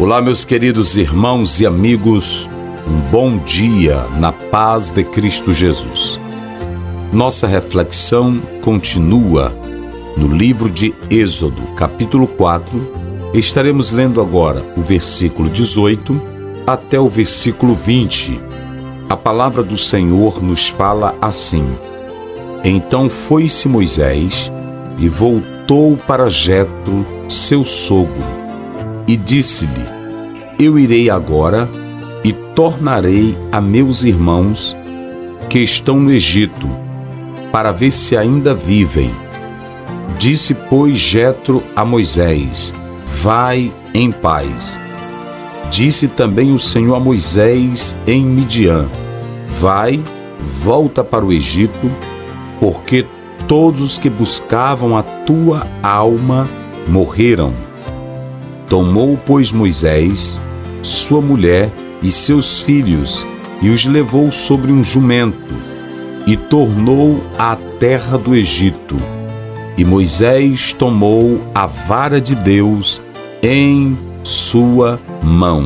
Olá, meus queridos irmãos e amigos, um bom dia na paz de Cristo Jesus. Nossa reflexão continua no livro de Êxodo, capítulo 4. Estaremos lendo agora o versículo 18 até o versículo 20. A palavra do Senhor nos fala assim: Então foi-se Moisés e voltou para Jetro, seu sogro, e disse-lhe: Eu irei agora e tornarei a meus irmãos que estão no Egito, para ver se ainda vivem. Disse, pois, Jetro a Moisés: Vai em paz. Disse também o Senhor a Moisés em Midian: Vai, volta para o Egito, porque todos os que buscavam a tua alma morreram. Tomou, pois, Moisés sua mulher e seus filhos e os levou sobre um jumento e tornou à terra do Egito. E Moisés tomou a vara de Deus em sua mão.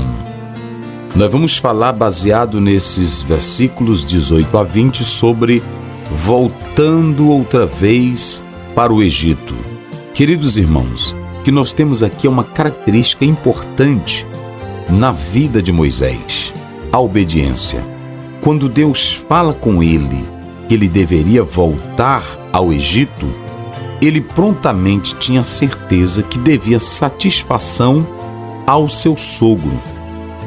Nós vamos falar, baseado nesses versículos 18 a 20, sobre voltando outra vez para o Egito. Queridos irmãos, o que nós temos aqui é uma característica importante na vida de Moisés: a obediência. Quando Deus fala com ele que ele deveria voltar ao Egito, ele prontamente tinha certeza que devia satisfação ao seu sogro.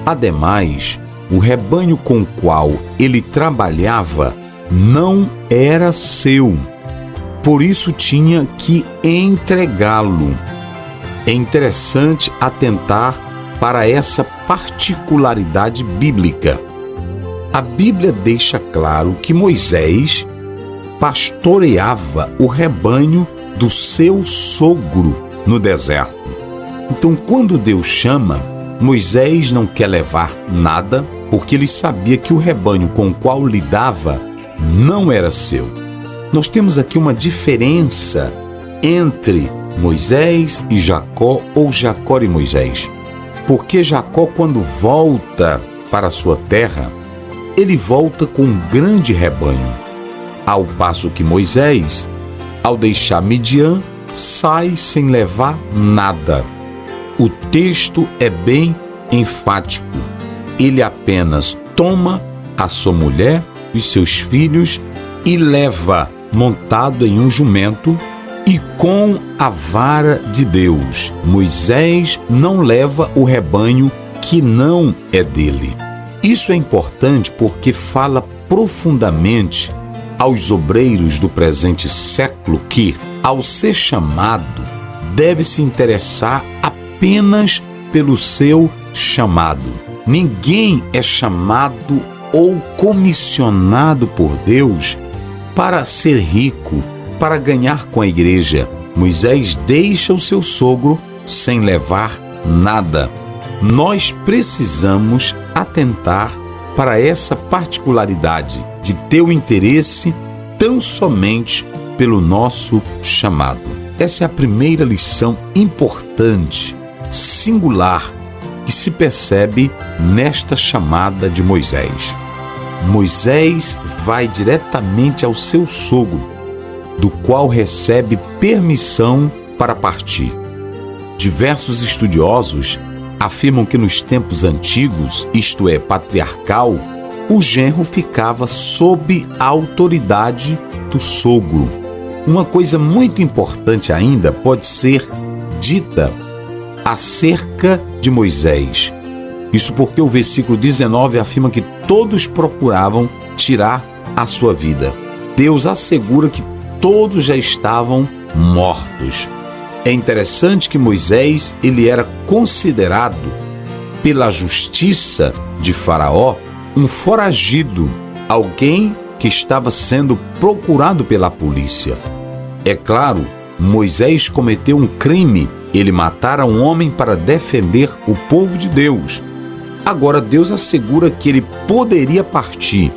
Ademais, o rebanho com o qual ele trabalhava não era seu, por isso tinha que entregá-lo. É interessante atentar para essa particularidade bíblica. A Bíblia deixa claro que Moisés pastoreava o rebanho do seu sogro no deserto. Então, quando Deus chama, Moisés não quer levar nada, porque ele sabia que o rebanho com o qual lidava não era seu. Nós temos aqui uma diferença entre Moisés e Jacó, ou Jacó e Moisés. Porque Jacó, quando volta para a sua terra, ele volta com um grande rebanho, ao passo que Moisés, ao deixar Midian, sai sem levar nada. O texto é bem enfático. Ele apenas toma a sua mulher e seus filhos e leva montado em um jumento e com a vara de Deus. Moisés não leva o rebanho que não é dele. Isso é importante porque fala profundamente aos obreiros do presente século que, ao ser chamado, deve se interessar apenas pelo seu chamado. Ninguém é chamado ou comissionado por Deus para ser rico, para ganhar com a igreja. Moisés deixa o seu sogro sem levar nada. Nós precisamos atentar para essa particularidade de ter o interesse tão somente pelo nosso chamado. Essa é a primeira lição importante, singular, que se percebe nesta chamada de Moisés. Moisés vai diretamente ao seu sogro, do qual recebe permissão para partir. Diversos estudiosos afirmam que nos tempos antigos, isto é, patriarcal, o genro ficava sob a autoridade do sogro. Uma coisa muito importante ainda pode ser dita acerca de Moisés. Isso porque o versículo 19 afirma que todos procuravam tirar a sua vida. Deus assegura que todos já estavam mortos. É interessante que Moisés, ele era considerado pela justiça de Faraó um foragido, alguém que estava sendo procurado pela polícia. É claro, Moisés cometeu um crime, ele matara um homem para defender o povo de Deus. Agora Deus assegura que ele poderia partir,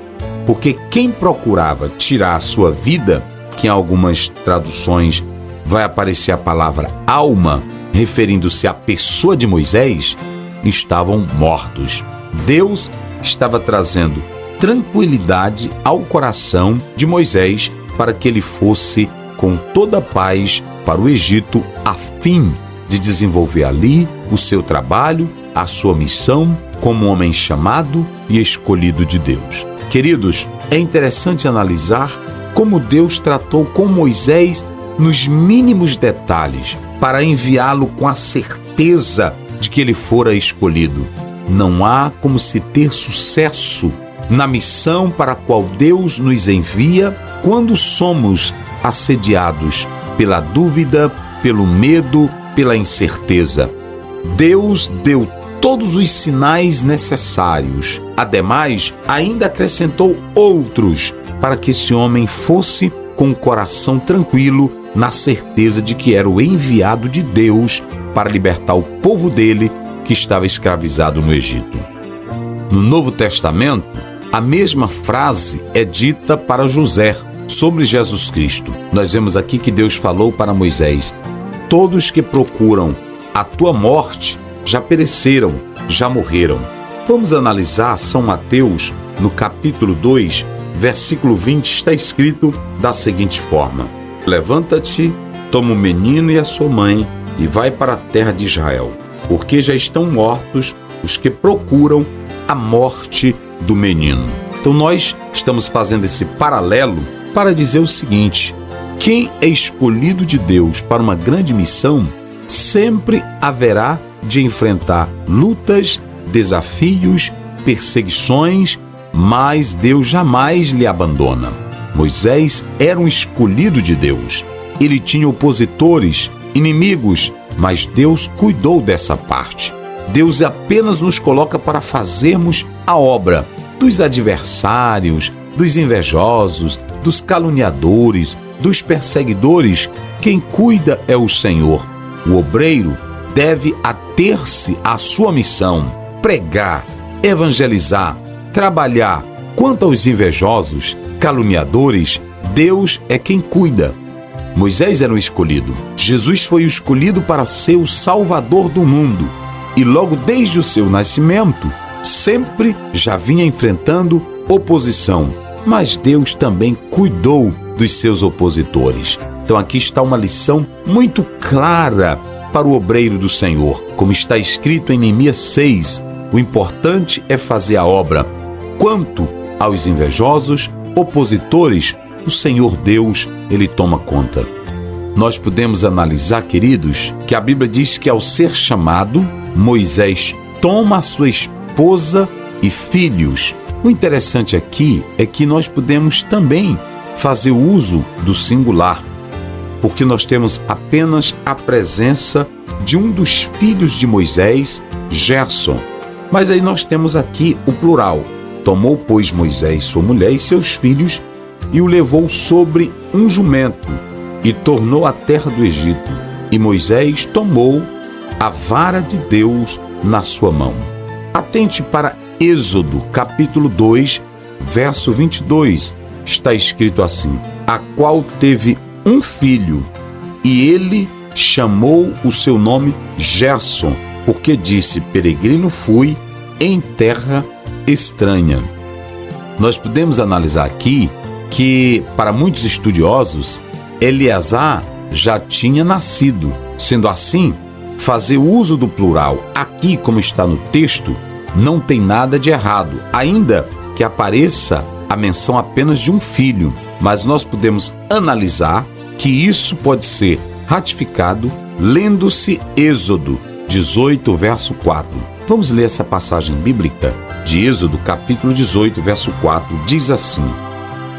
porque quem procurava tirar a sua vida, que em algumas traduções vai aparecer a palavra alma, referindo-se à pessoa de Moisés, estavam mortos. Deus estava trazendo tranquilidade ao coração de Moisés para que ele fosse com toda a paz para o Egito, a fim de desenvolver ali o seu trabalho, a sua missão como homem chamado e escolhido de Deus. Queridos, é interessante analisar como Deus tratou com Moisés nos mínimos detalhes para enviá-lo com a certeza de que ele fora escolhido. Não há como se ter sucesso na missão para a qual Deus nos envia quando somos assediados pela dúvida, pelo medo, pela incerteza. Deus deu todos os sinais necessários. Ademais, ainda acrescentou outros para que esse homem fosse com o coração tranquilo, na certeza de que era o enviado de Deus para libertar o povo dele que estava escravizado no Egito. No Novo Testamento, a mesma frase é dita para José sobre Jesus Cristo. Nós vemos aqui que Deus falou para Moisés: todos que procuram a tua morte já pereceram, já morreram. Vamos analisar São Mateus, no capítulo 2, versículo 20, está escrito da seguinte forma: levanta-te, toma o menino e a sua mãe e vai para a terra de Israel, porque já estão mortos os que procuram a morte do menino. Então nós estamos fazendo esse paralelo para dizer o seguinte: quem é escolhido de Deus para uma grande missão, sempre haverá de enfrentar lutas, desafios, perseguições, mas Deus jamais lhe abandona. Moisés era um escolhido de Deus. Ele tinha opositores, inimigos, mas Deus cuidou dessa parte. Deus apenas nos coloca para fazermos a obra dos adversários, dos invejosos, dos caluniadores, dos perseguidores. Quem cuida é o Senhor. O obreiro deve ater-se à sua missão, pregar, evangelizar, trabalhar. Quanto aos invejosos, caluniadores, Deus é quem cuida. Moisés era o escolhido. Jesus foi o escolhido para ser o Salvador do mundo. E logo desde o seu nascimento, sempre já vinha enfrentando oposição. Mas Deus também cuidou dos seus opositores. Então aqui está uma lição muito clara para o obreiro do Senhor. Como está escrito em Neemias 6, o importante é fazer a obra. Quanto aos invejosos, opositores, o Senhor Deus, Ele toma conta. Nós podemos analisar, queridos, que a Bíblia diz que ao ser chamado, Moisés toma a sua esposa e filhos. O interessante aqui é que nós podemos também fazer uso do singular, porque nós temos apenas a presença de um dos filhos de Moisés, Gerson. Mas aí nós temos aqui o plural. Tomou, pois, Moisés sua mulher e seus filhos e o levou sobre um jumento e tornou à terra do Egito. E Moisés tomou a vara de Deus na sua mão. Atente para Êxodo, capítulo 2, verso 22. Está escrito assim: a qual teve um filho, e ele chamou o seu nome Gerson, porque disse: peregrino fui em terra estranha. Nós podemos analisar aqui que, para muitos estudiosos, Eleazar já tinha nascido. Sendo assim, fazer uso do plural aqui, como está no texto, não tem nada de errado, ainda que apareça a menção apenas de um filho. Mas nós podemos analisar que isso pode ser ratificado lendo-se Êxodo 18, verso 4. Vamos ler essa passagem bíblica de Êxodo, capítulo 18, verso 4. Diz assim: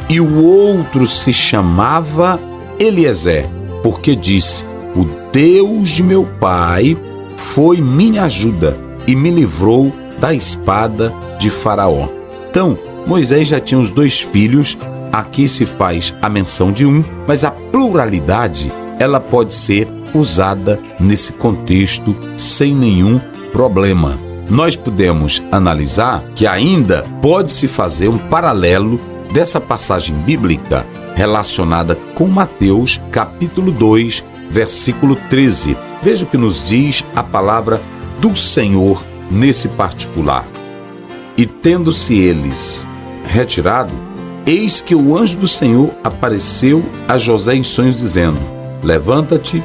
e o outro se chamava Eliezer, porque disse: o Deus de meu pai foi minha ajuda e me livrou da espada de Faraó. Então, Moisés já tinha os dois filhos. Aqui se faz a menção de um, mas a pluralidade, ela pode ser usada nesse contexto sem nenhum problema. Nós podemos analisar que ainda pode-se fazer um paralelo dessa passagem bíblica relacionada com Mateus, capítulo 2, versículo 13. Veja o que nos diz a palavra do Senhor nesse particular. E tendo-se eles retirado, eis que o anjo do Senhor apareceu a José em sonhos, dizendo: levanta-te,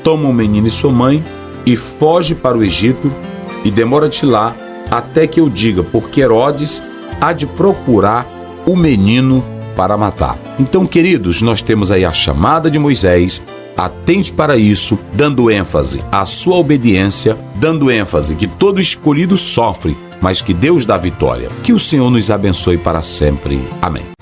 toma o menino e sua mãe, e foge para o Egito, e demora-te lá, até que eu diga, porque Herodes há de procurar o menino para matar. Então, queridos, nós temos aí a chamada de Moisés. Atente para isso, dando ênfase à sua obediência, dando ênfase que todo escolhido sofre, mas que Deus dá vitória. Que o Senhor nos abençoe para sempre. Amém.